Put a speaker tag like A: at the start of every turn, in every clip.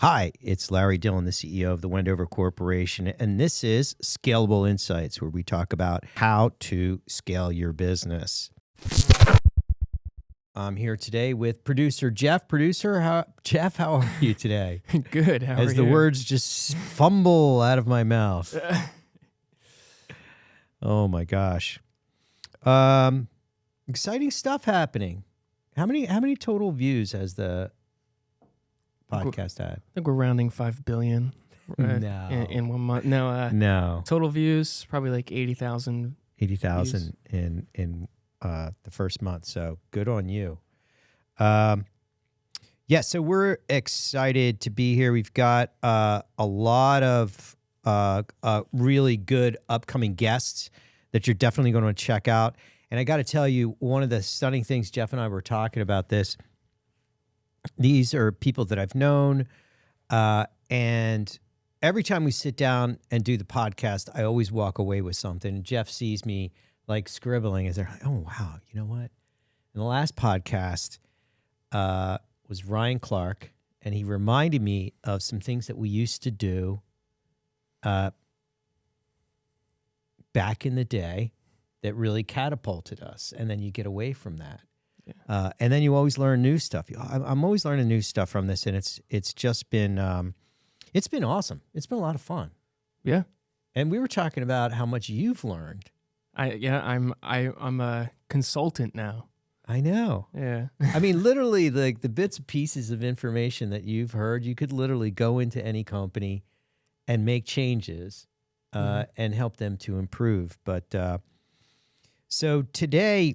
A: Hi, it's Larry Dillon, the CEO of the Wendover Corporation, and this is Scalable Insights, where we talk about how to scale your business. I'm here today with producer Jeff. Jeff, how are you today?
B: Good. How are you?
A: As the words just fumble out of my mouth. Oh my gosh. Exciting stuff happening. How many total views has the podcast had?
B: I think we're rounding 5 billion
A: No.
B: in 1 month. No.
A: No.
B: Total views, probably like 80,000.
A: 80,000 in the first month. So good on you. So we're excited to be here. We've got a lot of really good upcoming guests that you're definitely going to check out. And I got to tell you, one of the stunning things, Jeff and I were talking about this. These are people that I've known, and every time we sit down and do the podcast, I always walk away with something. Jeff sees me like scribbling as they're like, oh, wow, you know what? In the last podcast was Ryan Clark, and he reminded me of some things that we used to do back in the day that really catapulted us, and then you get away from that. Yeah. And then you always learn new stuff. I'm always learning new stuff from this, and it's just been awesome. It's been a lot of fun.
B: Yeah.
A: And we were talking about how much you've learned.
B: I'm a consultant now.
A: I know.
B: Yeah.
A: I mean, literally, the bits and pieces of information that you've heard, you could literally go into any company and make changes and help them to improve. But so today,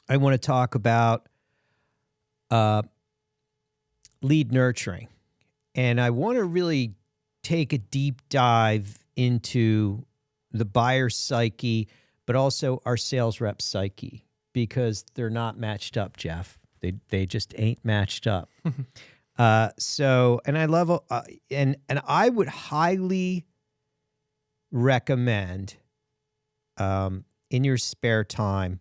A: I want to talk about lead nurturing. And I want to really take a deep dive into the buyer's psyche, but also our sales rep psyche, because they're not matched up, Jeff. They just ain't matched up. And I love, and I would highly recommend in your spare time,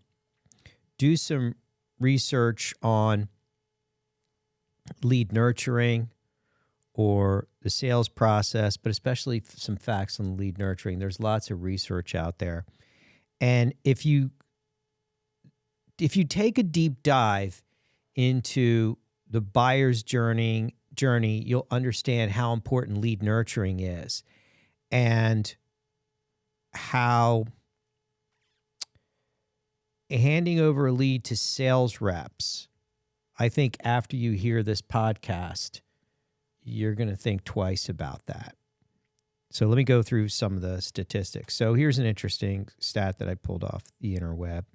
A: do some research on lead nurturing or the sales process, but especially some facts on lead nurturing. There's lots of research out there. And if you take a deep dive into the buyer's journey, you'll understand how important lead nurturing is and how handing over a lead to sales reps, I think after you hear this podcast, you're going to think twice about that. So let me go through some of the statistics. So here's an interesting stat that I pulled off the interweb.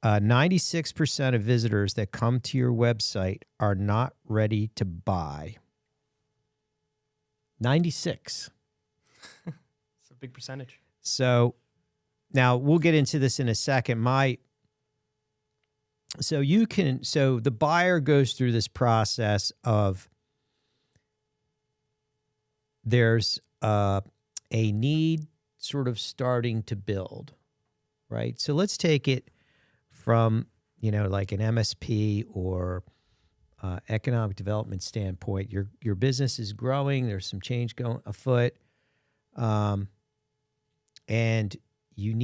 A: 96% of visitors that come to your website are not ready to buy. 96.
B: It's a big percentage.
A: So now we'll get into this in a second. So the buyer goes through this process of there's a need sort of starting to build, right? So let's take it from, like an MSP or economic development standpoint. Your business is growing. There's some change going afoot. And you're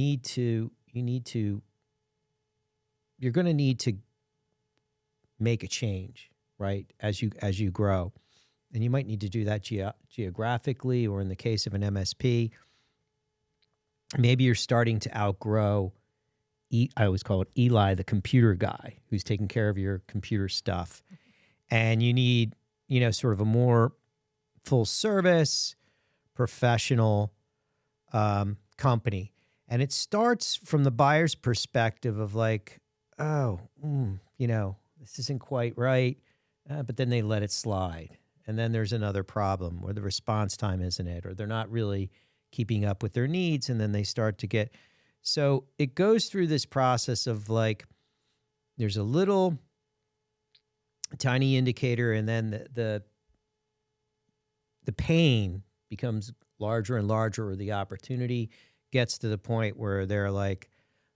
A: going to need to make a change, right? As you grow. And you might need to do that geographically, or in the case of an MSP, maybe you're starting to outgrow, I always call it Eli, the computer guy who's taking care of your computer stuff. And you need, sort of a more full service, professional company. And it starts from the buyer's perspective of like, this isn't quite right. But then they let it slide. And then there's another problem where the response time isn't it, or they're not really keeping up with their needs. And then they start to get, so it goes through this process of like, there's a little tiny indicator, and then the pain becomes larger and larger, or the opportunity gets to the point where they're like,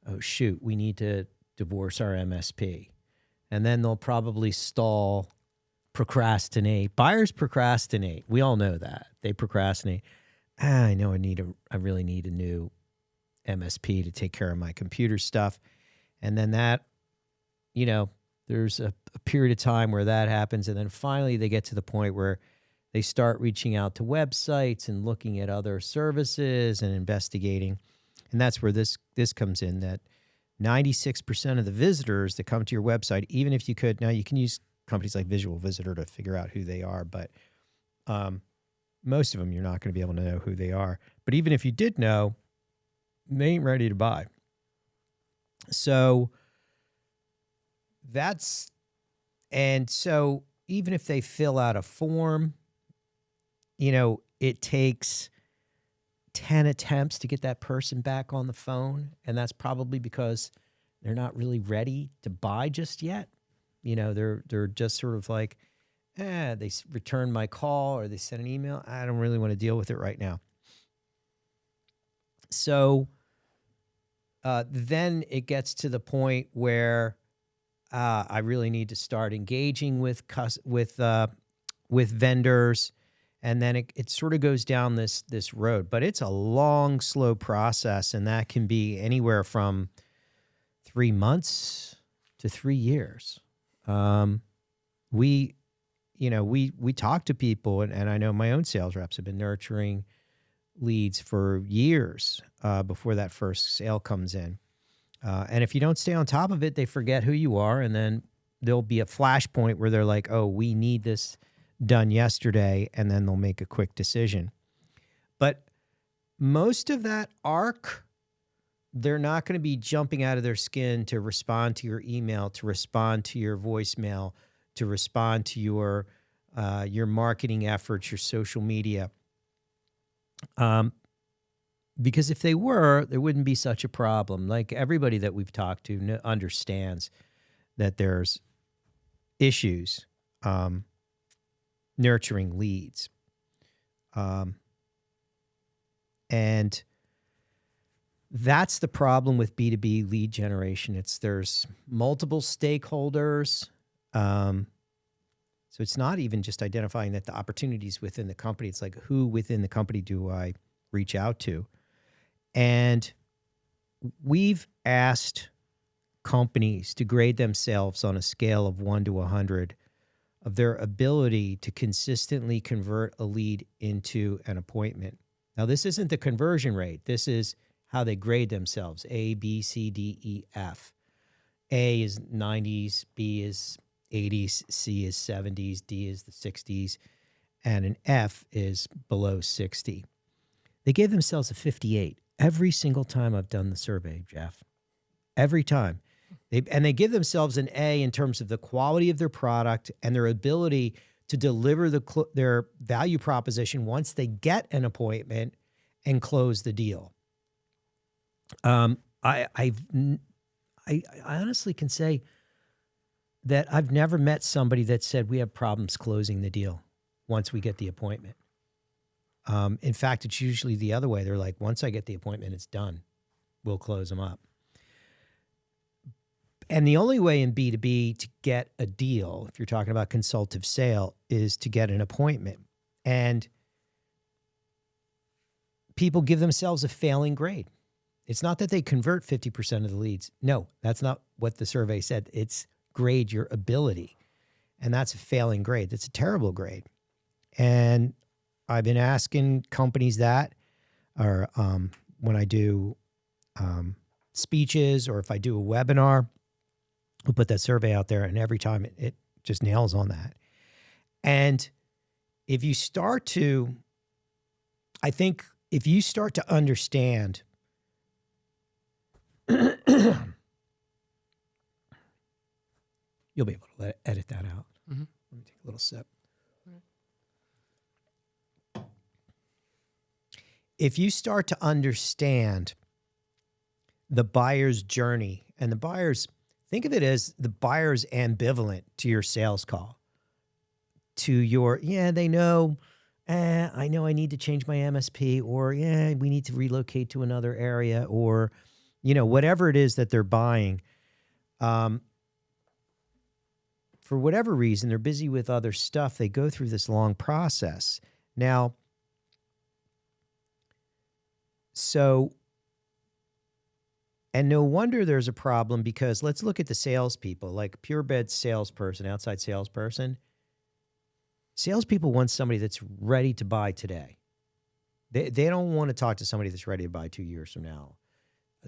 A: oh, shoot, we need to divorce our MSP. And then they'll probably stall procrastinate. Buyers procrastinate. We all know that. They procrastinate. I know I really need a new MSP to take care of my computer stuff. And then that, there's a period of time where that happens. And then finally they get to the point where they start reaching out to websites and looking at other services and investigating. And that's where this comes in, that 96% of the visitors that come to your website, even if you could, now you can use companies like Visual Visitor to figure out who they are, but most of them, you're not going to be able to know who they are. But even if you did know, they ain't ready to buy. So so even if they fill out a form, it takes 10 attempts to get that person back on the phone. And that's probably because they're not really ready to buy just yet. They're just sort of like, they returned my call or they sent an email. I don't really want to deal with it right now. So then it gets to the point where I really need to start engaging with vendors, and then it sort of goes down this road. But it's a long, slow process, and that can be anywhere from 3 months to 3 years. We talk to people, and I know my own sales reps have been nurturing leads for years before that first sale comes in. And if you don't stay on top of it, they forget who you are, and then there'll be a flashpoint where they're like, oh, we need this done yesterday, and then they'll make a quick decision. But most of that arc, they're not going to be jumping out of their skin to respond to your email, to respond to your voicemail, to respond to your marketing efforts, your social media. Because if they were, there wouldn't be such a problem. Like everybody that we've talked to understands that there's issues nurturing leads. And that's the problem with B2B lead generation. There's multiple stakeholders. So it's not even just identifying that the opportunities within the company. It's like, who within the company do I reach out to? And we've asked companies to grade themselves on a scale of 1 to 100 of their ability to consistently convert a lead into an appointment. Now, this isn't the conversion rate. This is how they grade themselves: A, B, C, D, E, F. A is 90s, B is 80s, C is 70s, D is the 60s, and an F is below 60. They gave themselves a 58 every single time I've done the survey, Jeff. Every time. They give themselves an A in terms of the quality of their product and their ability to deliver their value proposition once they get an appointment and close the deal. I honestly can say that I've never met somebody that said we have problems closing the deal once we get the appointment. In fact, it's usually the other way. They're like, once I get the appointment, it's done. We'll close them up. And the only way in B2B to get a deal, if you're talking about consultative sale, is to get an appointment. And people give themselves a failing grade. It's not that they convert 50% of the leads. No, that's not what the survey said. It's grade your ability. And that's a failing grade. That's a terrible grade. And I've been asking companies that, or when I do speeches, or if I do a webinar, we'll put that survey out there, and every time it just nails on that. And if you start to, I think if you start to understand you'll be able to edit that out. Mm-hmm. Let me take a little sip. Okay. If you start to understand the buyer's journey, and the buyer's, think of it as the buyer's ambivalent to your sales call, to your, they know, I know I need to change my MSP, or we need to relocate to another area, or, whatever it is that they're buying. For for whatever reason, they're busy with other stuff. They go through this long process. Now, and no wonder there's a problem, because let's look at the salespeople, like pure bed salesperson, outside salesperson. Salespeople want somebody that's ready to buy today. They don't want to talk to somebody that's ready to buy 2 years from now,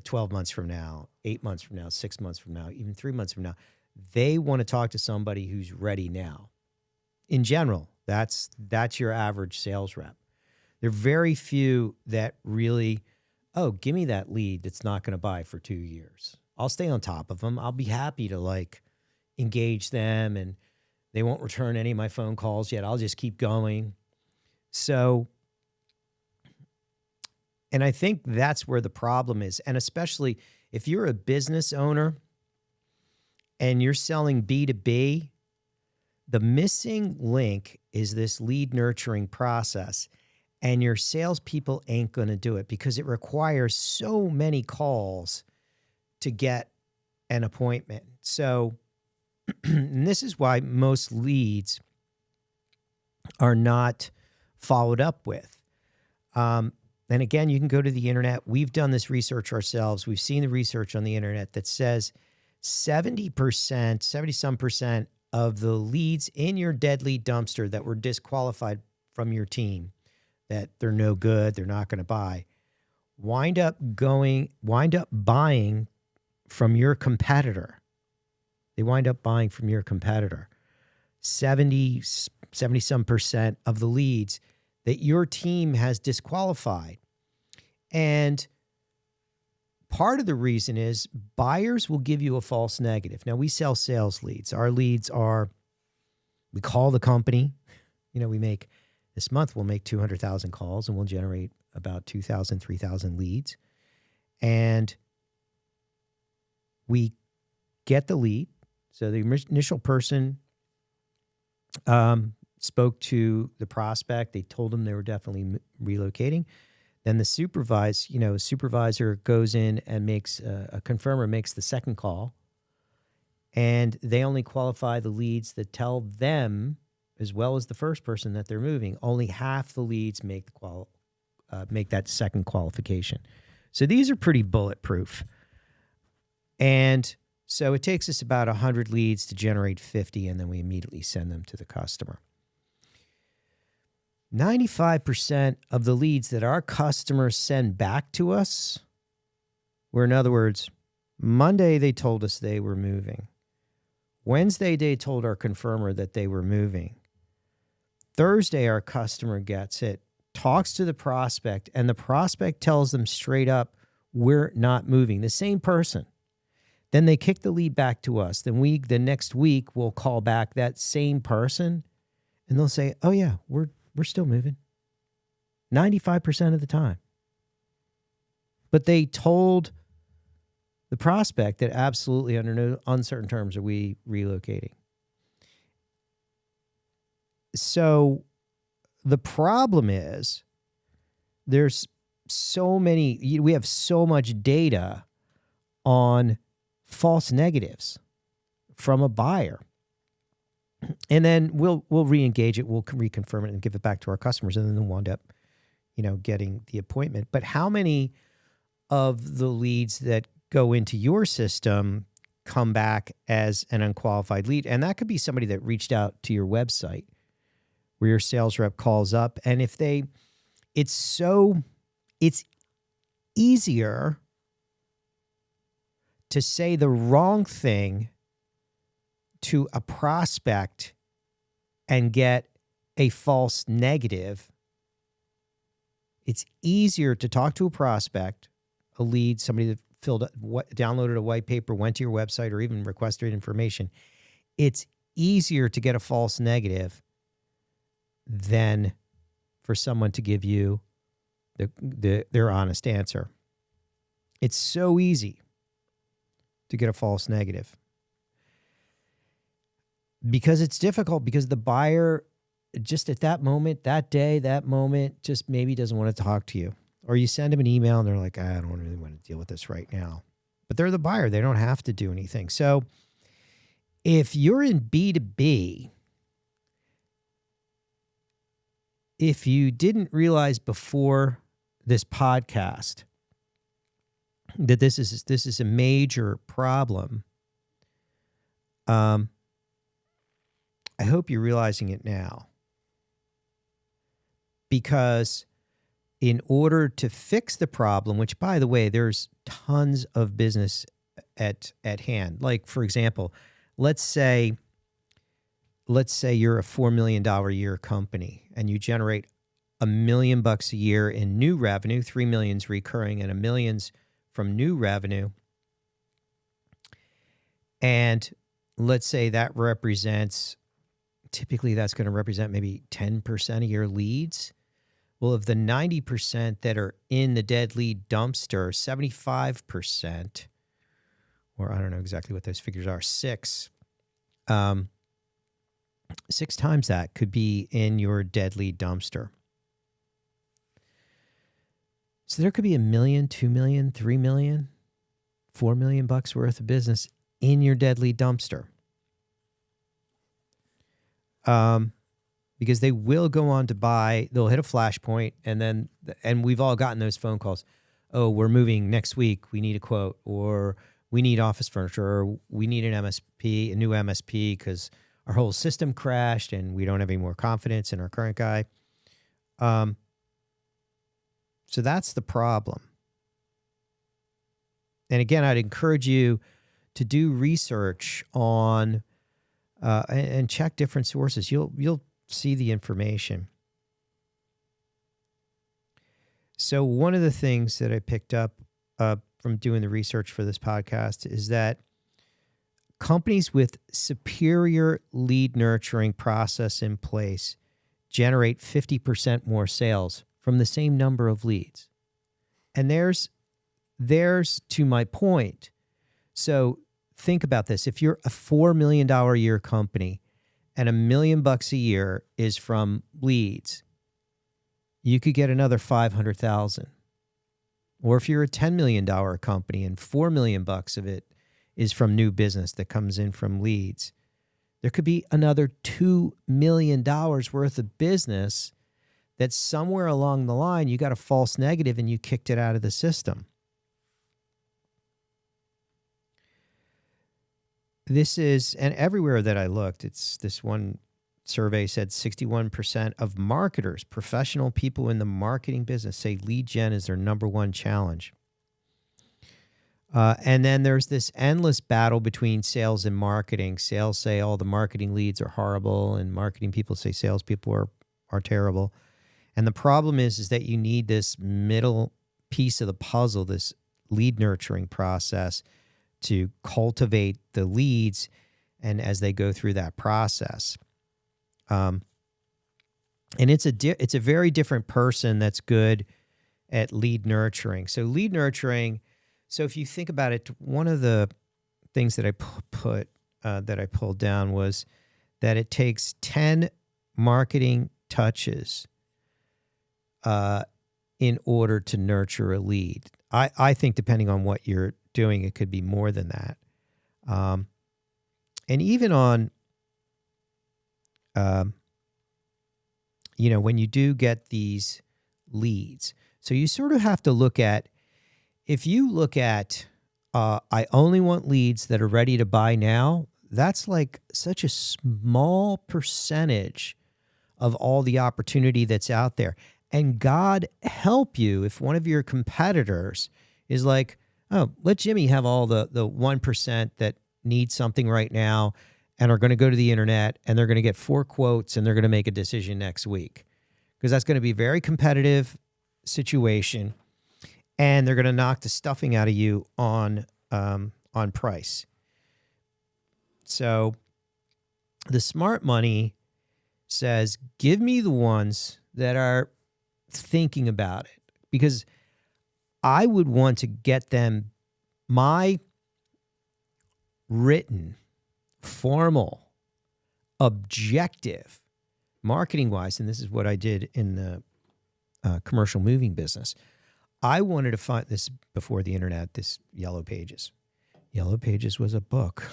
A: 12 months from now, 8 months from now, 6 months from now, even 3 months from now. They want to talk to somebody who's ready now. In general, that's your average sales rep. There are very few that really, oh, give me that lead that's not going to buy for 2 years. I'll stay on top of them. I'll be happy to engage them, and they won't return any of my phone calls yet. I'll just keep going. So, and I think that's where the problem is. And especially if you're a business owner and you're selling B2B, the missing link is this lead nurturing process. And your salespeople ain't going to do it because it requires so many calls to get an appointment. So, and this is why most leads are not followed up with. And again, you can go to the internet. We've done this research ourselves. We've seen the research on the internet that says 70% of the leads in your dead lead dumpster that were disqualified from your team, that they're no good, they're not going to buy, wind up buying from your competitor. They wind up buying from your competitor. 70-some% of the leads that your team has disqualified. And part of the reason is buyers will give you a false negative. Now, we sell sales leads. Our leads are, we call the company. This month we'll make 200,000 calls and we'll generate about 2,000, 3,000 leads. And we get the lead. So the initial person spoke to the prospect. They told them they were definitely relocating. Then the supervisor goes in and makes a confirmer, makes the second call. And they only qualify the leads that tell them, as well as the first person, that they're moving. Only half the leads make that second qualification. So these are pretty bulletproof. And so it takes us about 100 leads to generate 50, and then we immediately send them to the customer. 95% of the leads that our customers send back to us were, in other words, Monday they told us they were moving. Wednesday they told our confirmer that they were moving. Thursday our customer gets it, talks to the prospect, and the prospect tells them straight up, we're not moving. The same person. Then they kick the lead back to us. Then the next week we'll call back that same person, and they'll say, oh yeah, we're still moving. 95% of the time. But they told the prospect that absolutely under no uncertain terms are we relocating. So the problem is we have so much data on false negatives from a buyer. And then we'll re-engage it, we'll reconfirm it and give it back to our customers, and then they'll wind up, getting the appointment. But how many of the leads that go into your system come back as an unqualified lead? And that could be somebody that reached out to your website where your sales rep calls up. And it's easier to say the wrong thing to a prospect and get a false negative. It's easier to talk to a prospect, a lead, somebody that downloaded a white paper, went to your website, or even requested information. It's easier to get a false negative than for someone to give you their honest answer. It's so easy to get a false negative. Because it's difficult, because the buyer just at that moment, that day, that moment, just maybe doesn't want to talk to you. Or you send them an email and they're like, I don't really want to deal with this right now. But they're the buyer. They don't have to do anything. So If you're in B2B, if you didn't realize before this podcast that this is a major problem, I hope you're realizing it now. Because in order to fix the problem, which, by the way, there's tons of business at hand. Like, for example, let's say you're a $4 million a year company and you generate $1 million a year in new revenue, 3 million's recurring, and $1 million's from new revenue. And let's say that represents, typically that's going to represent maybe 10% of your leads. Well, of the 90% that are in the dead lead dumpster, 75%, or I don't know exactly what those figures are, six times that could be in your dead lead dumpster. So there could be $1 million, $2 million, $3 million, $4 million worth of business in your dead lead dumpster. Because they will go on to buy, they'll hit a flashpoint, and we've all gotten those phone calls. Oh, we're moving next week. We need a quote, or we need office furniture, or we need an MSP, a new MSP, because our whole system crashed and we don't have any more confidence in our current guy. So that's the problem. And again, I'd encourage you to do research on and check different sources. You'll see the information. So one of the things that I picked up from doing the research for this podcast is that companies with superior lead nurturing process in place generate 50% more sales from the same number of leads. And there's to my point. So think about this. If you're a $4 million a year company and $1 million a year is from leads, you could get another 500,000. Or if you're a $10 million company and $4 million of it is from new business that comes in from leads, there could be another $2 million worth of business that somewhere along the line you got a false negative and you kicked it out of the system. This is, and everywhere that I looked, it's this one survey said 61% of marketers, professional people in the marketing business, say lead gen is their number one challenge. And then there's this endless battle between sales and marketing. Sales say all the marketing leads are horrible, and marketing people say salespeople are terrible. And the problem is that you need this middle piece of the puzzle, this lead nurturing process, to cultivate the leads, and as they go through that process. And it's a very different person that's good at lead nurturing. So lead nurturing, so if you think about it, one of the things that I pulled down was that it takes 10 marketing touches in order to nurture a lead. I think depending on what you're doing, it could be more than that. And even on, when you do get these leads, so you sort of have to look at, if you look at, I only want leads that are ready to buy now, that's like such a small percentage of all the opportunity that's out there. And God help you if one of your competitors is like, oh, let Jimmy have all the 1% that need something right now and are going to go to the internet and they're going to get 4 quotes and they're going to make a decision next week. Because that's going to be a very competitive situation and they're going to knock the stuffing out of you on price. So the smart money says, give me the ones that are thinking about it, because I would want to get them my written, formal, objective, marketing-wise, and this is what I did in the commercial moving business. I wanted to find this before the internet, this Yellow Pages. Yellow Pages was a book.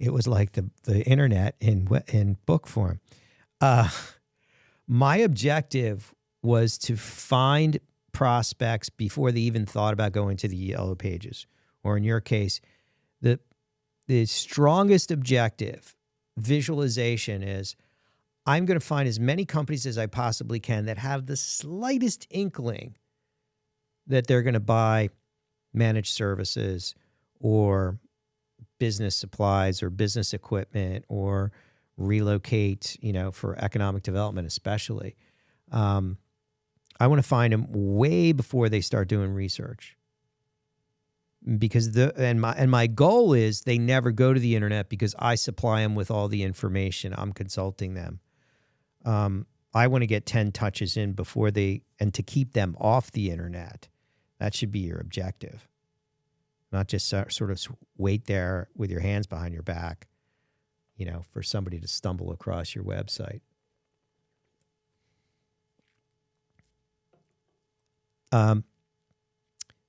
A: It was like the internet in book form. My objective was to find prospects before they even thought about going to the Yellow Pages, or in your case, the strongest objective visualization is I'm going to find as many companies as I possibly can that have the slightest inkling that they're going to buy managed services or business supplies or business equipment or relocate, for economic development especially. I want to find them way before they start doing research. Because my goal is they never go to the internet because I supply them with all the information. I'm consulting them. I want to get 10 touches in before and to keep them off the internet. That should be your objective. Not just sort of wait there with your hands behind your back, for somebody to stumble across your website.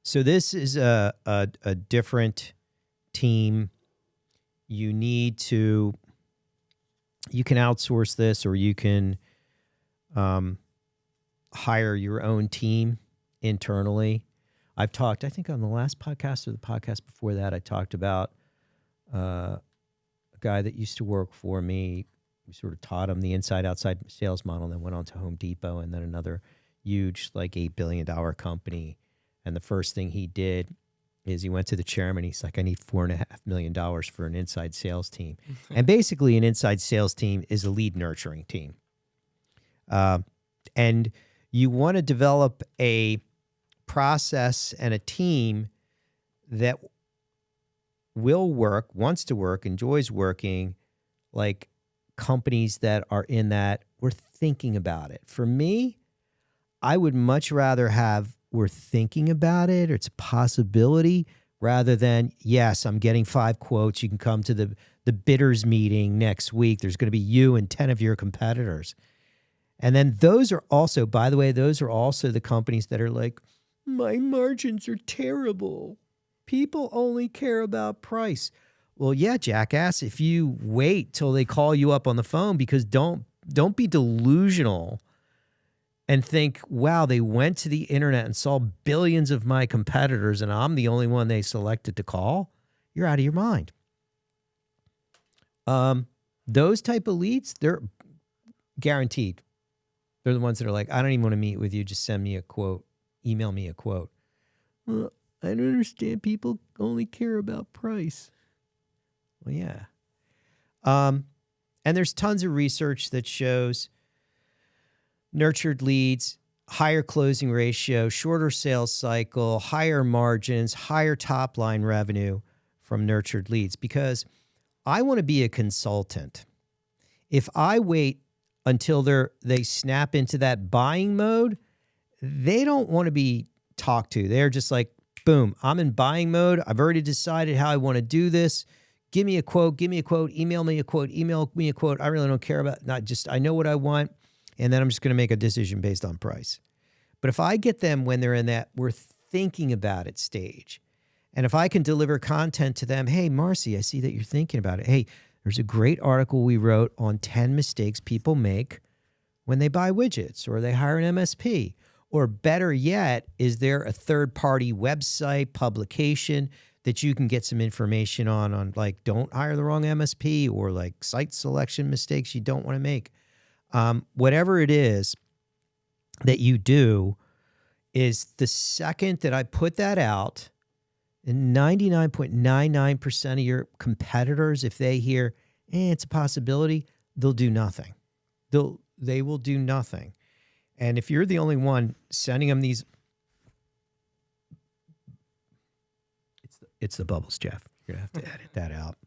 A: So this is a different team. You can outsource this, or you can hire your own team internally. I've talked, I think on the last podcast or the podcast before that, I talked about a guy that used to work for me. We sort of taught him the inside-outside sales model, and then went on to Home Depot, and then another huge, like $8 billion company. And the first thing he did is he went to the chairman. He's like, I need $4.5 million for an inside sales team. And basically an inside sales team is a lead nurturing team. And you want to develop a process and a team that will work, wants to work, enjoys working, like companies that are in that we're thinking about it. For me, I would much rather have we're thinking about it, or it's a possibility, rather than, yes, I'm getting 5 quotes. You can come to the bidders meeting next week. There's going to be you and 10 of your competitors. And then those are also, by the way, those are also the companies that are like, my margins are terrible. People only care about price. Well, yeah, jackass, if you wait till they call you up on the phone, because don't be delusional and think, wow, they went to the internet and saw billions of my competitors and I'm the only one they selected to call. You're out of your mind. Those type of leads, they're guaranteed. They're the ones that are like, I don't even want to meet with you. Just send me a quote. Email me a quote. Well, I don't understand. People only care about price. Well, yeah. And there's tons of research that shows nurtured leads, higher closing ratio, shorter sales cycle, higher margins, higher top line revenue from nurtured leads. Because I want to be a consultant. If I wait until they snap into that buying mode, they don't want to be talked to. They're just like, boom, I'm in buying mode. I've already decided how I want to do this. Give me a quote, email me a quote, I really don't care about, I know what I want. And then I'm just going to make a decision based on price. But if I get them when they're in that we're thinking about it stage, and if I can deliver content to them, hey, Marcy, I see that you're thinking about it. Hey, there's a great article we wrote on 10 mistakes people make when they buy widgets or they hire an MSP. Or better yet, is there a third-party website publication that you can get some information on like, don't hire the wrong MSP, or like site selection mistakes you don't want to make. Whatever it is that you do, is the second that I put that out, and 99.99% of your competitors, if they hear, it's a possibility, they'll do nothing. They will do nothing. And if you're the only one sending them these, it's the bubbles, Jeff. You're going to have to edit that out.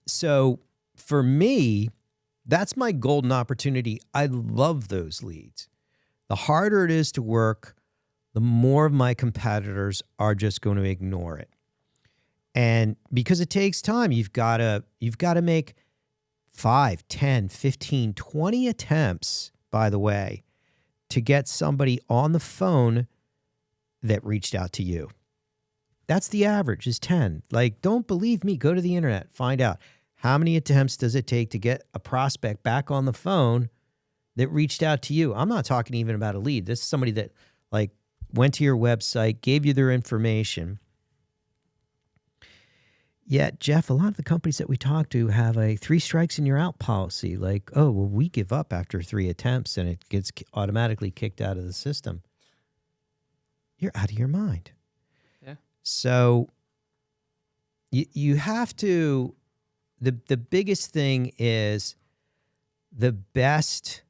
A: So for me, that's my golden opportunity. I love those leads. The harder it is to work, the more of my competitors are just going to ignore it. And because it takes time, you've got to make 5, 10, 15, 20 attempts, by the way, to get somebody on the phone that reached out to you. That's the average, is 10. Like, don't believe me. Go to the internet. Find out. How many attempts does it take to get a prospect back on the phone that reached out to you? I'm not talking even about a lead. This is somebody that, like, went to your website, gave you their information. Yet, Jeff, a lot of the companies that we talk to have a 3 strikes and you're out policy. Like, oh, well, we give up after 3 attempts and it gets automatically kicked out of the system. You're out of your mind.
B: Yeah.
A: So you have to, the biggest thing is the best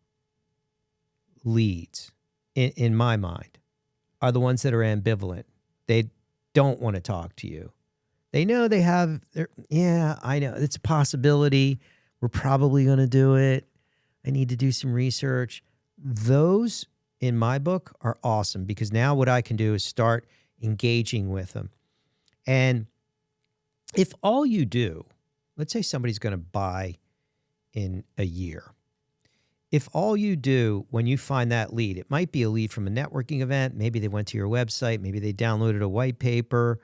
A: leads, in my mind, are the ones that are ambivalent. They don't want to talk to you. They know they have, yeah, I know, it's a possibility. We're probably going to do it. I need to do some research. Those, in my book, are awesome because now what I can do is start engaging with them. And if all you do, let's say somebody's going to buy in a year. If all you do when you find that lead, it might be a lead from a networking event. Maybe they went to your website. Maybe they downloaded a white paper.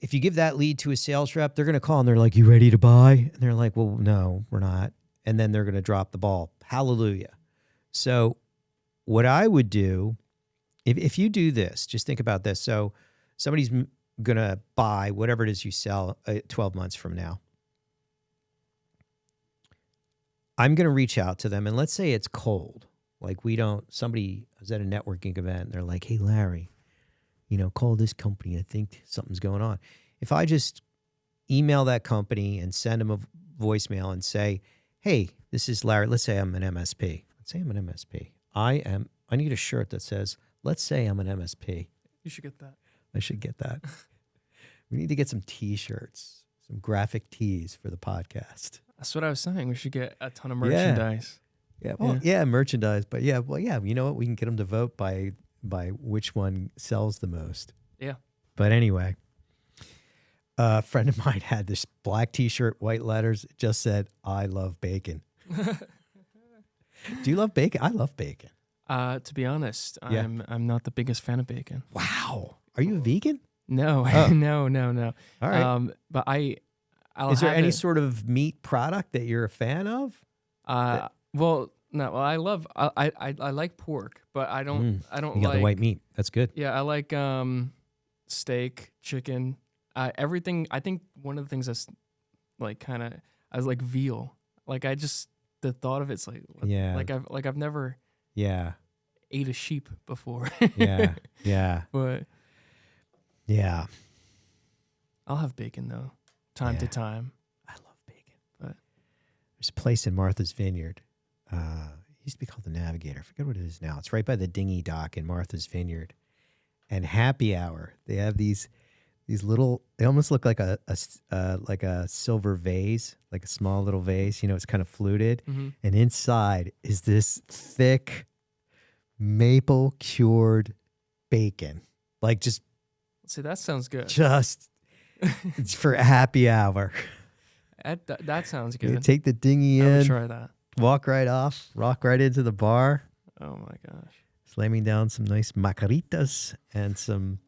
A: If you give that lead to a sales rep, they're going to call and they're like, you ready to buy? And they're like, well, no, we're not. And then they're going to drop the ball. Hallelujah. So what I would do, if you do this, just think about this. So somebody's going to buy whatever it is you sell 12 months from now. I'm going to reach out to them. And let's say it's cold. Like somebody was at a networking event and they're like, hey, Larry, call this company. I think something's going on. If I just email that company and send them a voicemail and say, hey, this is Larry. Let's say I'm an MSP. Let's say I'm an MSP. I need a shirt that says, let's say I'm an MSP.
B: You should get that.
A: I should get that. We need to get some T-shirts, some graphic tees for the podcast.
B: That's what I was saying. We should get a ton of merchandise.
A: Yeah. Well, yeah, merchandise. But yeah, you know what? We can get them to vote by which one sells the most. Yeah. But anyway, a friend of mine had this black T-shirt, white letters. It just said, I love bacon. Do you love bacon? I love bacon.
B: To be honest, I'm not the biggest fan of bacon.
A: Wow. Are you a vegan?
B: No,
A: oh.
B: no.
A: All right.
B: But
A: is there any sort of meat product that you're a fan of?
B: Well, no. Well, I like pork, but I don't. You got
A: like the white meat. That's good.
B: Yeah, I like steak, chicken, everything. I think one of the things that's like I was like veal. Like the thought of it's like I've never ate a sheep before.
A: yeah.
B: But
A: yeah,
B: I'll have bacon though, time to time.
A: I love bacon.
B: But
A: there's a place in Martha's Vineyard. It used to be called the Navigator. I forget what it is now. It's right by the dinghy dock in Martha's Vineyard. And happy hour, they have these little. They almost look like a silver vase, like a small little vase. It's kind of fluted, and inside is this thick maple cured bacon. Like just.
B: See, that sounds good.
A: Just it's for a happy hour.
B: That sounds good.
A: You take the dinghy
B: I
A: in.
B: would try that.
A: Walk right off, rock right into the bar.
B: Oh my gosh.
A: Slamming down some nice macaritas and some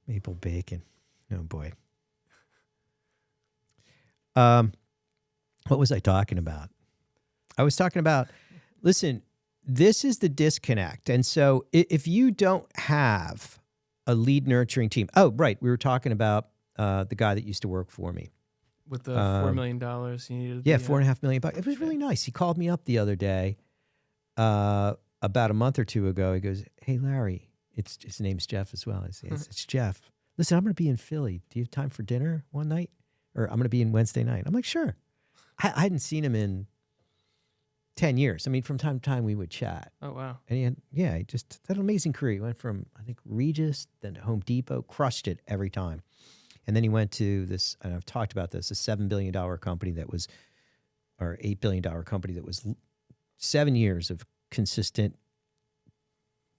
A: maple bacon. Oh boy. What was I talking about? I was talking about, listen, this is the disconnect. And so if you don't have a lead nurturing team. Oh, right. We were talking about the guy that used to work for me.
B: With the $4 million you needed.
A: Yeah, $4.5 million. It was really nice. He called me up the other day, about a month or two ago. He goes, hey, Larry. His name's Jeff as well. It's Jeff. Listen, I'm going to be in Philly. Do you have time for dinner one night? Or I'm going to be in Wednesday night. I'm like, sure. I hadn't seen him in 10 years. I mean, from time to time we would chat.
B: Oh, wow.
A: And he just had an amazing career. He went from, I think, Regis, then to Home Depot, crushed it every time. And then he went to this, and I've talked about this, a $7 billion company that was, or $8 billion company that was 7 years of consistent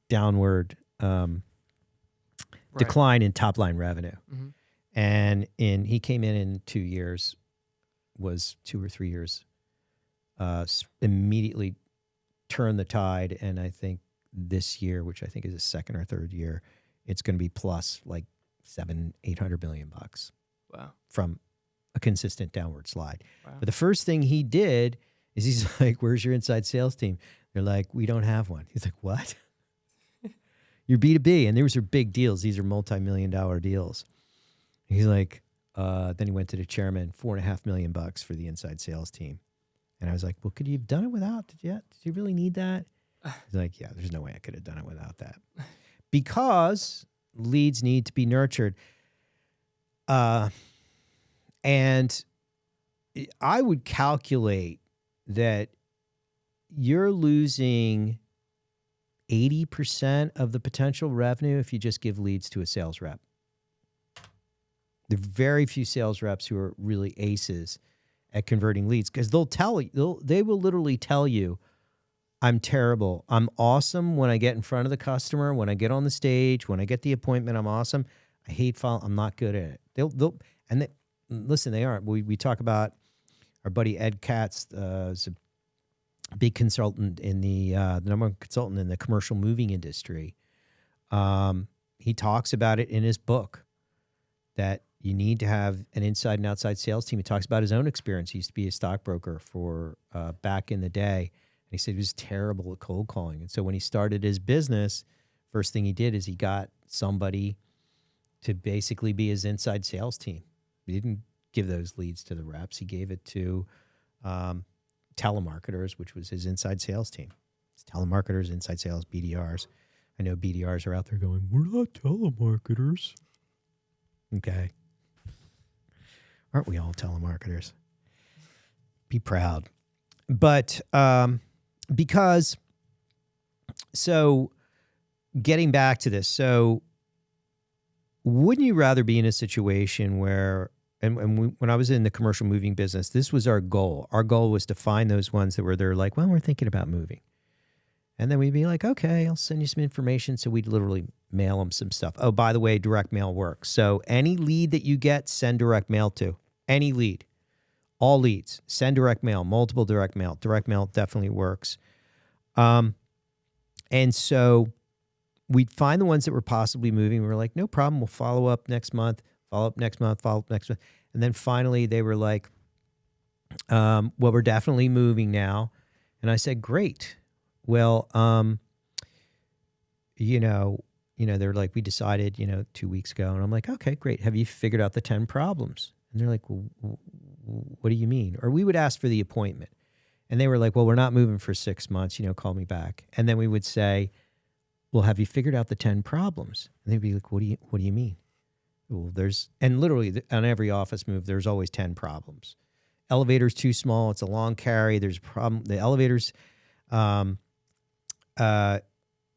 A: downward decline in top line revenue. Mm-hmm. And he came in 2 years, was 2 or 3 years, immediately turned the tide, and I think this year, which I think is the second or third year, it's going to be plus like $700-800 million
B: Wow.
A: from a consistent downward slide.
B: Wow.
A: But the first thing he did is he's like, where's your inside sales team? They're like, we don't have one. He's like, what? You're B2B. And these are big deals. These are multi-million-dollar deals. He's like, then he went to the chairman, $4.5 million for the inside sales team. And I was like, well, could you have done it without? Did you really need that? He's like, yeah, there's no way I could have done it without that. Because leads need to be nurtured. And I would calculate that you're losing 80% of the potential revenue if you just give leads to a sales rep. There are very few sales reps who are really aces at converting leads because they will literally tell you, I'm terrible. I'm awesome when I get in front of the customer, when I get on the stage, when I get the appointment, I'm awesome. I hate I'm not good at it. Listen, they aren't. We talk about our buddy Ed Katz, is a big consultant in the number one consultant in the commercial moving industry. He talks about it in his book that you need to have an inside and outside sales team. He talks about his own experience. He used to be a stockbroker for back in the day. And he said he was terrible at cold calling. And so when he started his business, first thing he did is he got somebody to basically be his inside sales team. He didn't give those leads to the reps. He gave it to telemarketers, which was his inside sales team. It's telemarketers, inside sales, BDRs. I know BDRs are out there going, we're not telemarketers. Okay. Aren't we all telemarketers? Be proud. But so getting back to this, so wouldn't you rather be in a situation where, when I was in the commercial moving business, this was our goal. Our goal was to find those ones that they're like, well, we're thinking about moving. And then we'd be like, okay, I'll send you some information. So we'd literally mail them some stuff. Oh, by the way, direct mail works. So any lead that you get, send direct mail to. Any lead. All leads. Send direct mail. Multiple direct mail. Direct mail definitely works. And so we'd find the ones that were possibly moving. We were like, no problem. We'll follow up next month. Follow up next month. Follow up next month. And then finally they were like, well, we're definitely moving now. And I said, great. Well, they're like, we decided, 2 weeks ago. And I'm like, okay, great. Have you figured out the 10 problems? And they're like, well, what do you mean? Or we would ask for the appointment. And they were like, well, we're not moving for 6 months, call me back. And then we would say, well, have you figured out the 10 problems? And they'd be like, what do you mean? Well, and literally on every office move, there's always 10 problems. Elevator's too small. It's a long carry. There's a problem. The elevators,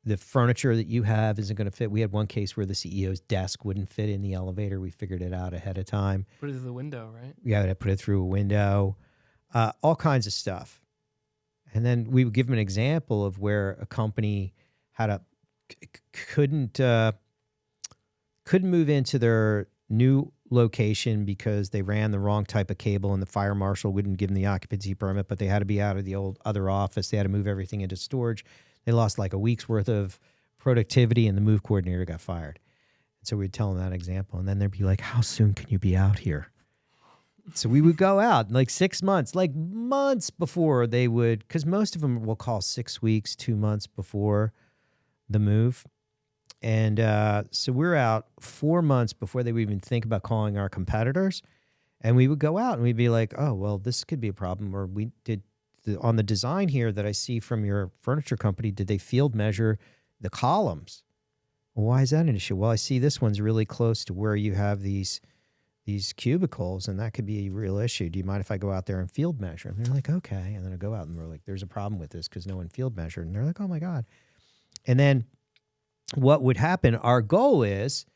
A: the furniture that you have isn't going to fit. We had one case where the CEO's desk wouldn't fit in the elevator. We figured it out ahead of time.
B: Put it through the window, right?
A: Yeah, put it through a window. All kinds of stuff. And then we would give them an example of where a company couldn't move into their new location because they ran the wrong type of cable and the fire marshal wouldn't give them the occupancy permit, but they had to be out of the old other office. They had to move everything into storage. They lost like a week's worth of productivity and the move coordinator got fired. And so we'd tell them that example. And then they'd be like, how soon can you be out here? So we would go out like 6 months, like months before they would, because most of them will call 6 weeks, 2 months before the move. And so we're out 4 months before they would even think about calling our competitors. And we would go out and we'd be like, oh, well, this could be a problem. Or we did on the design here that I see from your furniture company, did they field measure the columns? Well, why is that an issue? Well, I see this one's really close to where you have these cubicles, and that could be a real issue. Do you mind if I go out there and field measure? And they're like, okay. And then I go out and we're like, there's a problem with this because no one field measured. And they're like, oh my God. And then what would happen, our goal is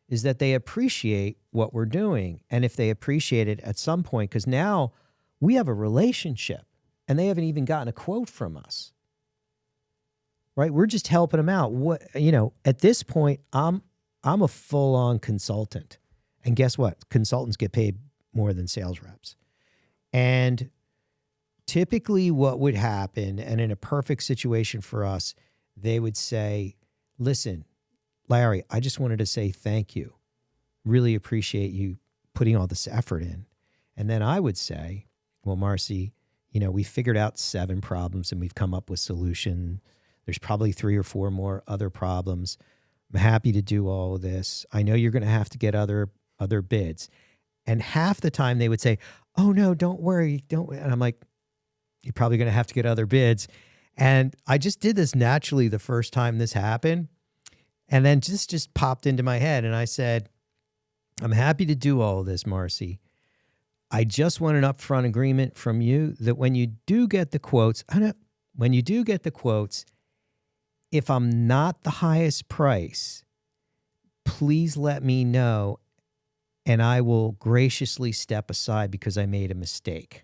A: that they appreciate what we're doing. And if they appreciate it at some point, because now we have a relationship and they haven't even gotten a quote from us, right? We're just helping them out. At this point, I'm a full-on consultant. And guess what? Consultants get paid more than sales reps. And typically what would happen, and in a perfect situation for us, they would say, listen, Larry, I just wanted to say thank you. Really appreciate you putting all this effort in. And then I would say, well, Marcy, we figured out 7 problems and we've come up with solution. There's probably 3 or 4 more other problems. I'm happy to do all of this. I know you're going to have to get other bids. And half the time they would say, oh no, don't worry. And I'm like, you're probably going to have to get other bids. And I just did this naturally the first time this happened. And then just popped into my head. And I said, I'm happy to do all of this, Marcy. I just want an upfront agreement from you that when you do get the quotes, if I'm not the highest price, please let me know and I will graciously step aside because I made a mistake.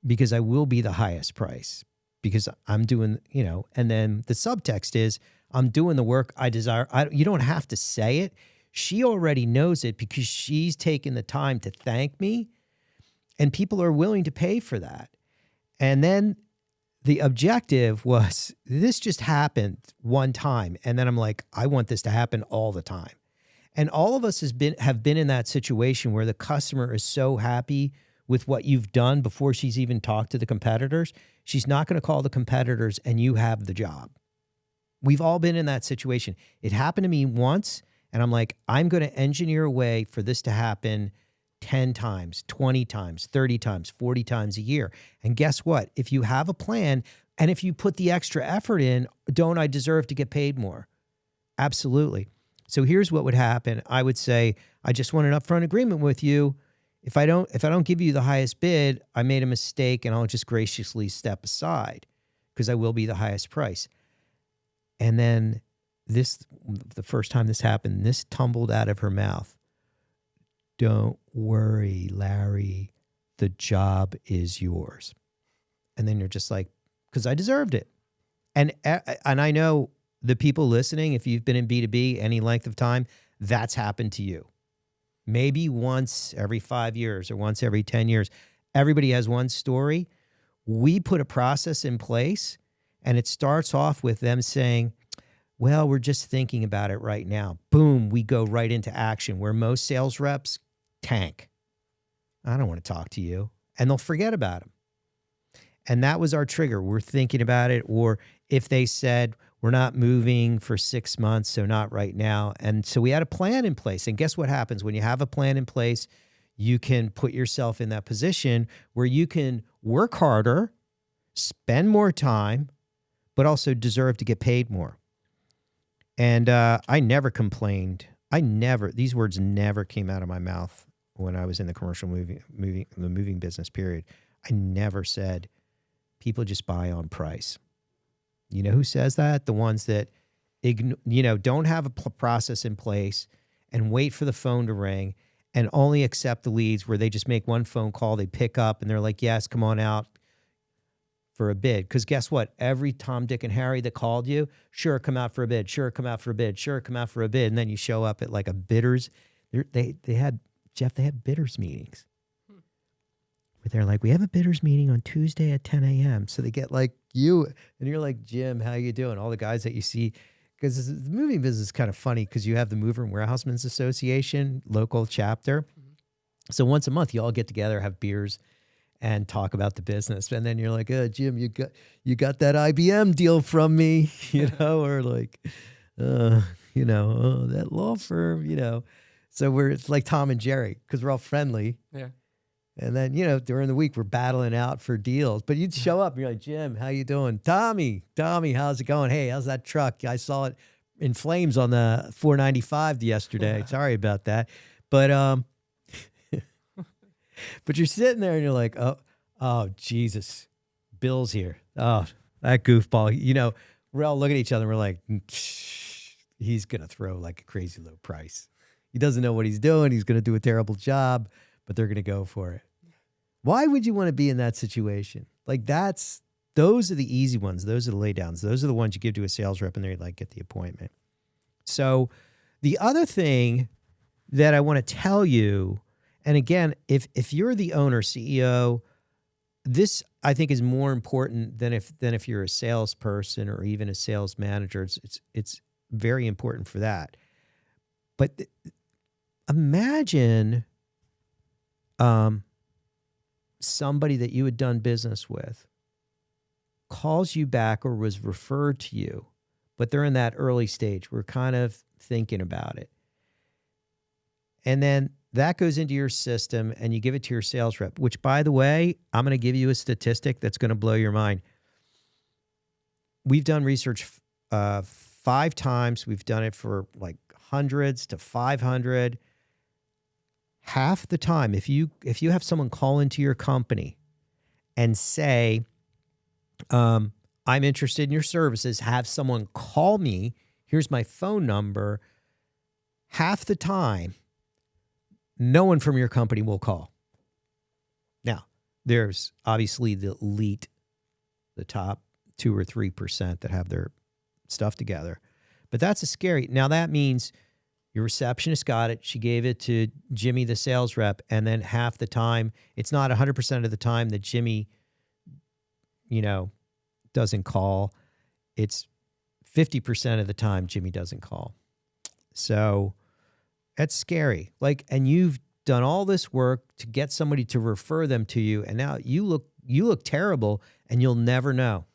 A: Because I will be the highest price because I'm doing, and then the subtext is I'm doing the work I desire. You don't have to say it. She already knows it because she's taken the time to thank me and people are willing to pay for that. And then the objective was this just happened one time. And then I'm like, I want this to happen all the time. And all of us have been in that situation where the customer is so happy with what you've done before she's even talked to the competitors. She's not going to call the competitors and you have the job. We've all been in that situation. It happened to me once. And I'm like, I'm going to engineer a way for this to happen 10 times, 20 times, 30 times, 40 times a year. And guess what? If you have a plan and if you put the extra effort in, don't I deserve to get paid more? Absolutely. So here's what would happen. I would say, I just want an upfront agreement with you. If I don't give you the highest bid, I made a mistake and I'll just graciously step aside because I will be the highest price. And then the first time this happened, this tumbled out of her mouth. Don't worry, Larry, the job is yours. And then you're just like, because I deserved it. And I know the people listening, if you've been in B2B any length of time, that's happened to you. Maybe once every 5 years or once every 10 years. Everybody has one story. We put a process in place and it starts off with them saying, well, we're just thinking about it right now. Boom, we go right into action where most sales reps tank. I don't want to talk to you. And they'll forget about them. And that was our trigger. We're thinking about it. Or if they said, we're not moving for 6 months, so not right now. And so we had a plan in place. And guess what happens? When you have a plan in place, you can put yourself in that position where you can work harder, spend more time, but also deserve to get paid more. And I never complained. These words never came out of my mouth when I was in the commercial moving business period. I never said people just buy on price. You know who says that? The ones that, don't have a process in place and wait for the phone to ring and only accept the leads where they just make one phone call, they pick up and they're like, yes, come on out for a bid. Because guess what? Every Tom, Dick, and Harry that called you, sure, come out for a bid, sure, come out for a bid, sure, come out for a bid. And then you show up at like a bidders. They had bidders meetings. But they're like, we have a bidders meeting on Tuesday at 10 a.m. So they get like you, and you're like, Jim, how you doing? All the guys that you see, because the moving business is kind of funny because you have the Mover and Warehousemen's Association local chapter. So once a month, you all get together, have beers, and talk about the business. And then you're like, Jim, you got that IBM deal from me, or like, that law firm, So it's like Tom and Jerry because we're all friendly.
B: Yeah.
A: And then, during the week, we're battling out for deals. But you'd show up and you're like, Jim, how you doing? Tommy, how's it going? Hey, how's that truck? I saw it in flames on the 495 yesterday. Sorry about that. But but you're sitting there and you're like, oh, Jesus, Bill's here. Oh, that goofball. We're all looking at each other and we're like, he's going to throw like a crazy low price. He doesn't know what he's doing. He's going to do a terrible job, but they're going to go for it. Why would you want to be in that situation? Like those are the easy ones. Those are the laydowns. Those are the ones you give to a sales rep and they like get the appointment. So the other thing that I want to tell you, and again, if you're the owner, CEO, this I think is more important than if you're a salesperson or even a sales manager. It's very important for that. But imagine somebody that you had done business with calls you back or was referred to you, but they're in that early stage. We're kind of thinking about it. And then that goes into your system and you give it to your sales rep, which, by the way, I'm going to give you a statistic that's going to blow your mind. We've done research 5 times. We've done it for like hundreds to 500. Half the time, if you have someone call into your company and say, I'm interested in your services, have someone call me, here's my phone number, half the time, no one from your company will call. Now, there's obviously the elite, the top 2 or 3% that have their stuff together. But that's a scary. Now, that means your receptionist got it. She gave it to Jimmy, the sales rep, and then half the time, it's not 100% of the time that Jimmy, doesn't call. It's 50% of the time Jimmy doesn't call. So that's scary. And you've done all this work to get somebody to refer them to you, and now you look terrible, and you'll never know.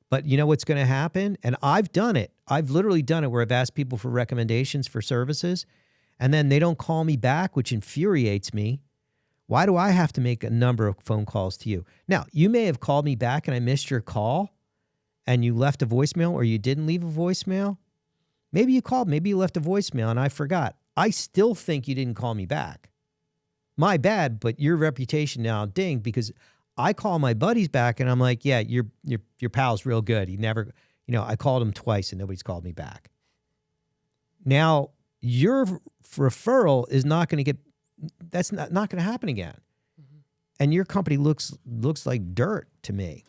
A: But you know what's going to happen? And I've done it. I've literally done it where I've asked people for recommendations for services, and then they don't call me back, which infuriates me. Why do I have to make a number of phone calls to you? Now, you may have called me back and I missed your call and you left a voicemail, or you didn't leave a voicemail. Maybe you called, maybe you left a voicemail and I forgot. I still think you didn't call me back. My bad, but your reputation now dinged because I call my buddies back and I'm like, yeah, your pal's real good. He never, I called him twice and nobody's called me back. Now, your referral is not going to get, that's not going to happen again. Mm-hmm. And your company looks like dirt to me.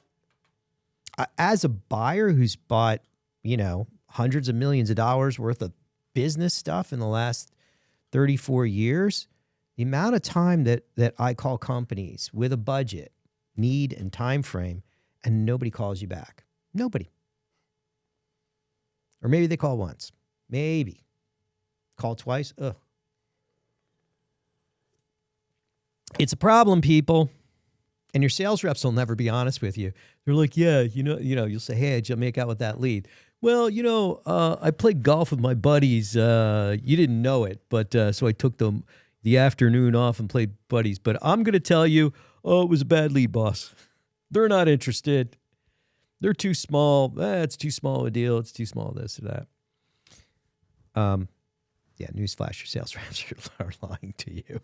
A: As a buyer who's bought, hundreds of millions of dollars worth of business stuff in the last 34 years, the amount of time that I call companies with a budget, need, and time frame, and nobody calls you back. Nobody. Or maybe they call once. Maybe. Call twice. Ugh. It's a problem, people. And your sales reps will never be honest with you. They're like, yeah, you'll say, hey, did you make out with that lead? Well, I played golf with my buddies. You didn't know it, but so I took the afternoon off and played buddies. But I'm going to tell you, it was a bad lead, boss. They're not interested. They're too small. It's too small a deal. It's too small this or that. Yeah, newsflash, your sales reps are lying to you.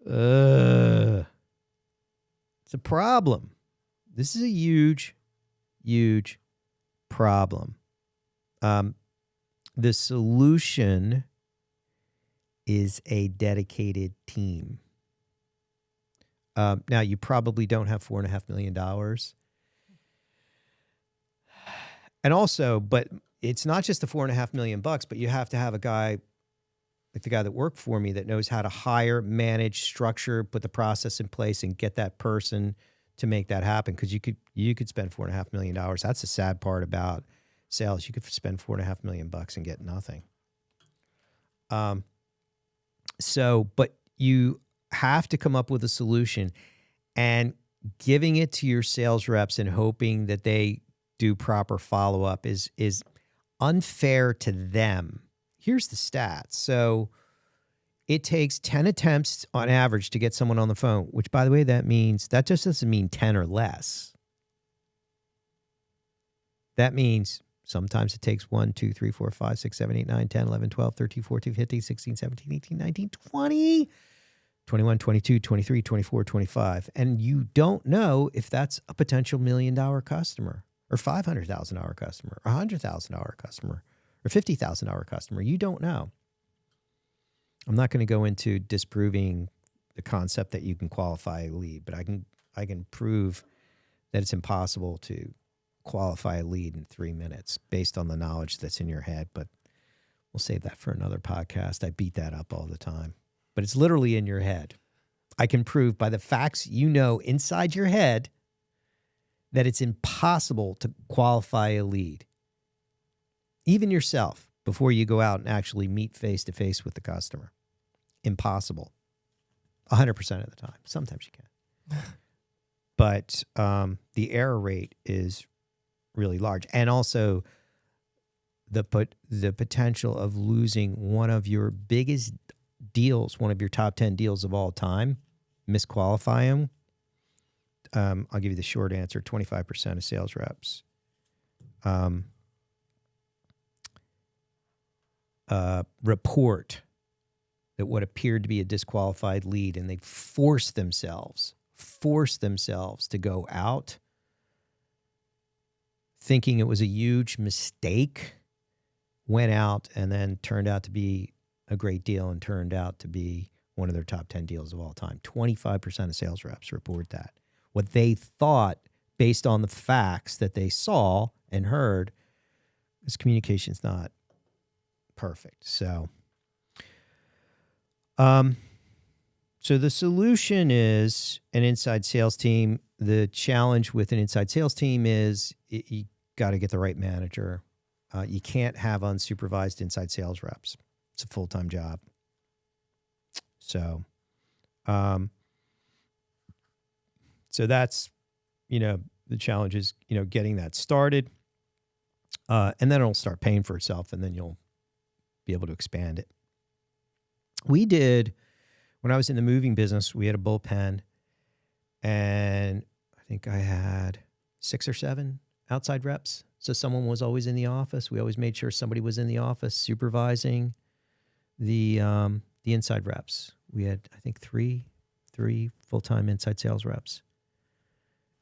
A: It's a problem. This is a huge, huge problem. The solution is a dedicated team. Now, you probably don't have $4.5 million. And also, but it's not just the $4.5 million, but you have to have a guy like the guy that worked for me that knows how to hire, manage, structure, put the process in place, and get that person to make that happen. Because you could spend $4.5 million. That's the sad part about sales. You could spend $4.5 million and get nothing. But you have to come up with a solution, and giving it to your sales reps and hoping that they do proper follow-up is unfair to them. Here's the stats. So it takes 10 attempts on average to get someone on the phone, which, by the way, that just doesn't mean 10 or less. That means sometimes it takes 1, 2, 3, 4, 5, 6, 7, 8, 9, 10, 11, 12, 13, 14, 15, 16, 17, 18, 19, 20, 21, 22, 23, 24, 25. And you don't know if that's a potential $1 million customer or $500,000 customer or $100,000 customer or $50,000 customer. You don't know. I'm not going to go into disproving the concept that you can qualify a lead, but I can prove that it's impossible to qualify a lead in 3 minutes based on the knowledge that's in your head. But we'll save that for another podcast. I beat that up all the time, but it's literally in your head. I can prove by the facts you know inside your head that it's impossible to qualify a lead, even yourself, before you go out and actually meet face-to-face with the customer. Impossible. 100% of the time. Sometimes you can. But the error rate is really large. And also the potential of losing one of your biggest deals, one of your top 10 deals of all time, misqualify them. I'll give you the short answer. 25% of sales reps report that what appeared to be a disqualified lead, and they force themselves to go out thinking it was a huge mistake, went out and then turned out to be a great deal and turned out to be one of their top 10 deals of all time. 25% of sales reps report that. What they thought, based on the facts that they saw and heard, is communication's not perfect. So the solution is an inside sales team. The challenge with an inside sales team is you got to get the right manager. You can't have unsupervised inside sales reps. It's a full-time job. So, so that's, the challenge is, getting that started. And then it'll start paying for itself, and then you'll be able to expand it. We did, when I was in the moving business, we had a bullpen, and I think I had 6 or 7 outside reps. So someone was always in the office. We always made sure somebody was in the office supervising the inside reps. We had, I think, three full-time inside sales reps.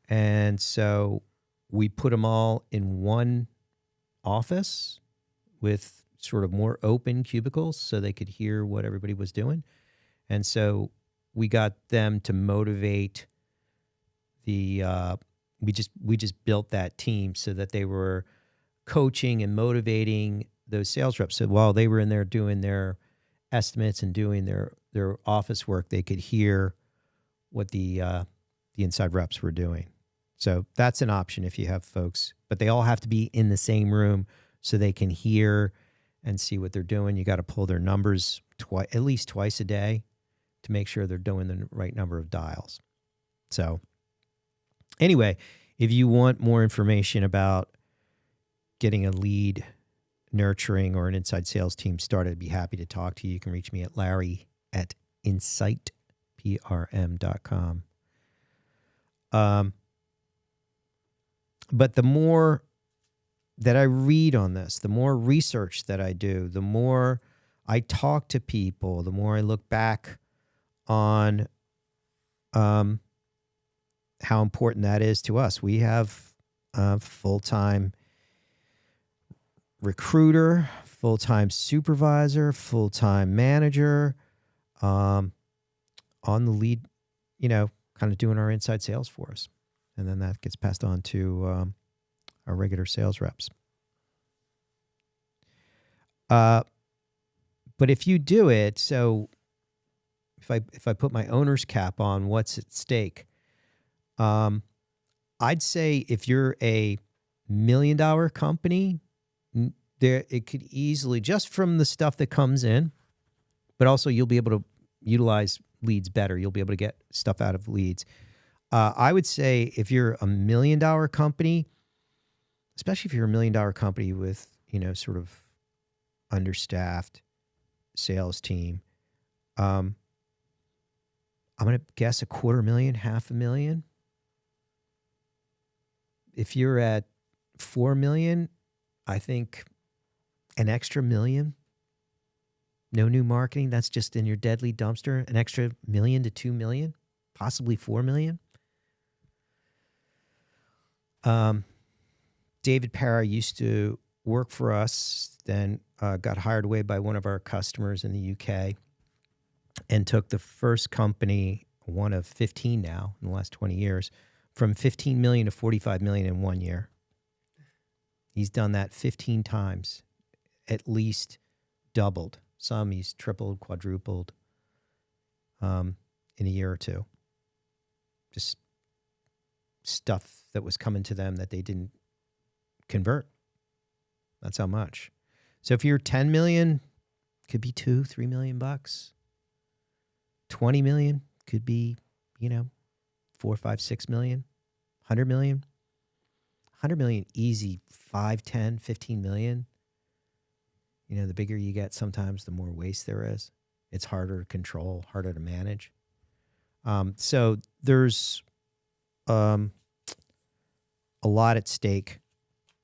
A: And so we put them all in one office with sort of more open cubicles so they could hear what everybody was doing. And so we got them to motivate we just built that team so that they were coaching and motivating those sales reps. So while they were in there doing their estimates and doing their office work, they could hear what the inside reps were doing. So that's an option if you have folks, but they all have to be in the same room so they can hear and see what they're doing. You got to pull their numbers at least twice a day to make sure they're doing the right number of dials. So anyway, if you want more information about getting a lead nurturing or an inside sales team started, I'd be happy to talk to you. You can reach me at larry@insightprm.com. But the more that I read on this, the more research that I do, the more I talk to people, the more I look back on how important that is to us. We have a full-time recruiter, full-time supervisor, full-time manager on the lead, kind of doing our inside sales for us. And then that gets passed on to our regular sales reps. But if you do it, so if I put my owner's cap on what's at stake, I'd say if you're a $1 million company, it could easily, just from the stuff that comes in, but also you'll be able to utilize leads better. You'll be able to get stuff out of leads. I would say if you're a $1 million company, especially if you're a $1 million company with, sort of understaffed sales team, I'm going to guess $250,000, $500,000. If you're at 4 million, I think an extra $1 million, no new marketing, that's just in your deadly dumpster, an extra $1 million to $2 million, possibly $4 million. David Parra used to work for us, then got hired away by one of our customers in the UK and took the first company, one of 15 now in the last 20 years, from 15 million to 45 million in 1 year. He's done that 15 times, at least doubled. Some he's tripled, quadrupled in a year or two. Just stuff that was coming to them that they didn't convert. That's how much. So if you're 10 million, could be $2-3 million bucks. 20 million could be, 4, 5, 6 million. 100 million. 100 million easy, 5, 10, 15 million. The bigger you get, sometimes the more waste there is. It's harder to control, harder to manage. So there's a lot at stake.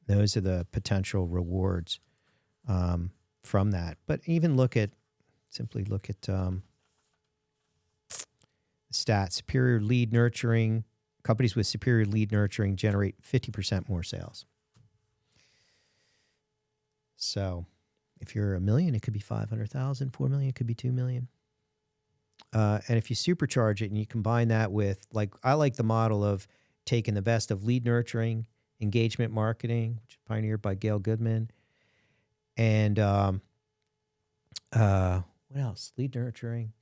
A: Those are the potential rewards from that. But even simply look at stats. Superior lead nurturing. Companies with superior lead nurturing generate 50% more sales. So if you're $1 million, it could be 500,000. 4 million, it could be 2 million. And if you supercharge it and you combine that with, I like the model of taking the best of lead nurturing, engagement marketing, which is pioneered by Gail Goodman, and what else? Lead nurturing,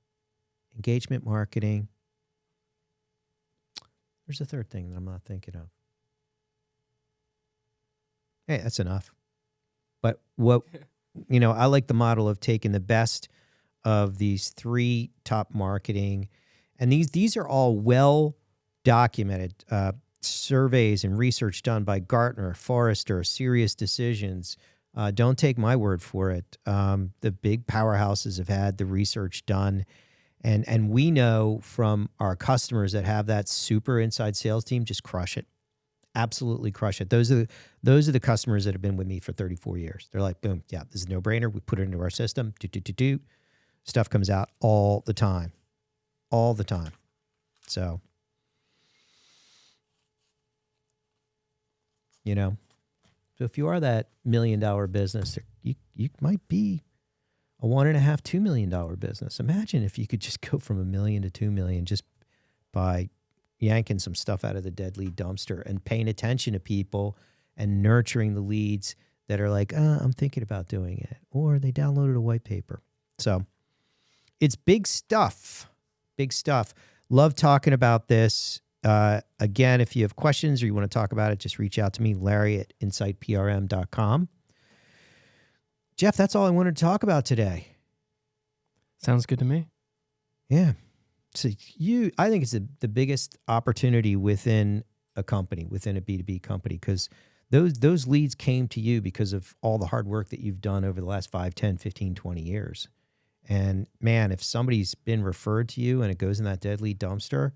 A: engagement marketing. There's a third thing that I'm not thinking of. Hey, that's enough. But I like the model of taking the best of these 3 top marketing, and these are all well documented surveys and research done by Gartner, Forrester, Serious Decisions. Don't take my word for it. The big powerhouses have had the research done, and we know from our customers that have that super inside sales team, just crush it. Absolutely crush it. Those are the customers that have been with me for 34 years. They're like, boom, yeah, this is a no-brainer. We put it into our system. Stuff comes out all the time. All the time. So, so if you are that $1 million business, you might be a $1.5, $2 million business. Imagine if you could just go from $1 million to 2 million just by yanking some stuff out of the dead lead dumpster and paying attention to people and nurturing the leads that are like, I'm thinking about doing it, or they downloaded a white paper. So it's big stuff. Big stuff. Love talking about this. Again, if you have questions or you want to talk about it, just reach out to me, Larry@insightprm.com. Jeff, that's all I wanted to talk about today.
B: Sounds good to me.
A: Yeah. So I think it's the biggest opportunity within a company, within a B2B company, because those leads came to you because of all the hard work that you've done over the last 5, 10, 15, 20 years. And man, if somebody's been referred to you and it goes in that dead lead dumpster,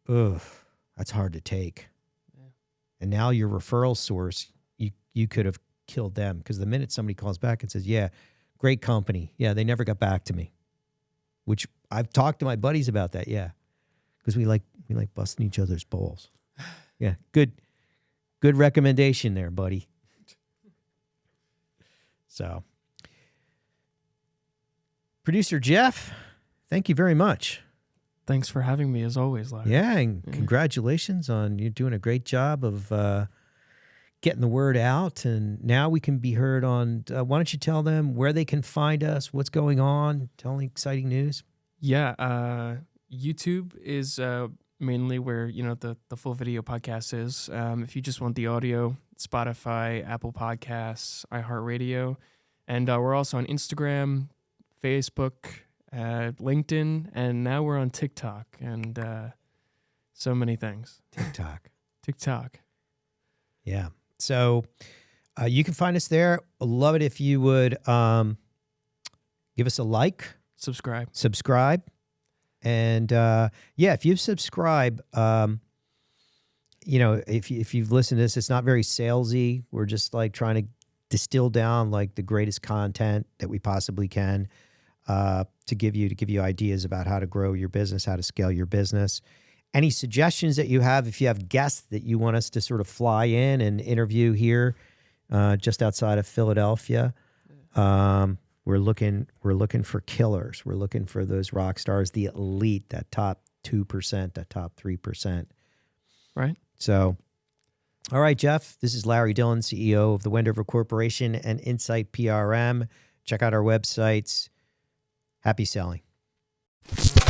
A: that's hard to take. Yeah. And now your referral source, you could have killed them, because the minute somebody calls back and says, yeah, great company. Yeah, they never got back to me, which I've talked to my buddies about that. Yeah. Because we like busting each other's balls. Yeah. Good recommendation there, buddy. So, Producer Jeff, thank you very much.
B: Thanks for having me, as always, Larry.
A: Yeah, and congratulations on you doing a great job of getting the word out. And now we can be heard on, why don't you tell them where they can find us, what's going on, tell them exciting news?
B: Yeah, YouTube is mainly where, the full video podcast is. If you just want the audio, Spotify, Apple Podcasts, iHeartRadio. And we're also on Instagram, Facebook, LinkedIn, and now we're on TikTok, and so many things. TikTok. Yeah. So you can find us there. I'd love it if you would give us a like. Subscribe. And if you subscribe, if you've listened to this, it's not very salesy. We're just trying to distill down the greatest content that we possibly can to give you ideas about how to grow your business, how to scale your business. Any suggestions that you have, if you have guests that you want us to sort of fly in and interview here just outside of Philadelphia, we're looking for killers. We're looking for those rock stars, the elite, that top 2%, that top 3%. Right.
A: So, all right, Jeff, this is Larry Dillon, CEO of the Wendover Corporation and Insight PRM. Check out our websites. Happy selling. you.